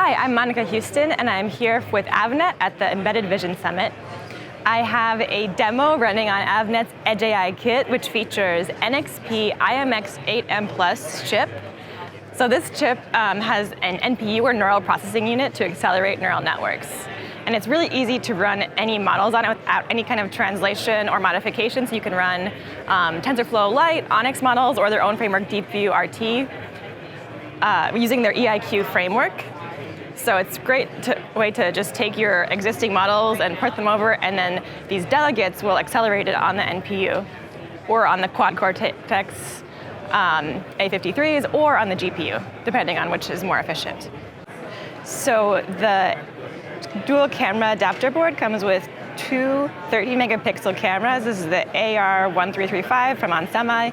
Hi, I'm Monica Houston, and I'm here with Avnet at the Embedded Vision Summit. I have a demo running on Avnet's Edge AI kit, which features NXP i.MX 8M Plus chip. So this chip has an NPU, or neural processing unit, to accelerate neural networks. And it's really easy to run any models on it without any kind of translation or modification. So you can run TensorFlow Lite, Onyx models, or their own framework, DeepView RT, using their EIQ framework. So it's a great way to just take your existing models and port them over, and then these delegates will accelerate it on the NPU, or on the quad-core Cortex A53s, or on the GPU, depending on which is more efficient. So the dual camera adapter board comes with two 30-megapixel cameras. This is the AR1335 from onsemi,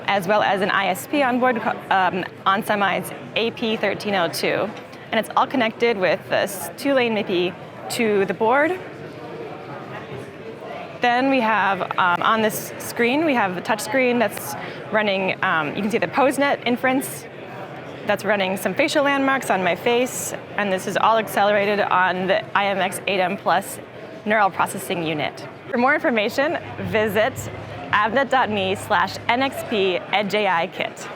as well as an ISP on board, onsemi's AP1302. And it's all connected with this 2-lane MIPI to the board. Then we have, on this screen, we have the touch screen that's running, you can see the PoseNet inference that's running some facial landmarks on my face, and this is all accelerated on the i.MX 8M Plus neural processing unit. For more information, visit avnet.me/NXP Edge AI Kit.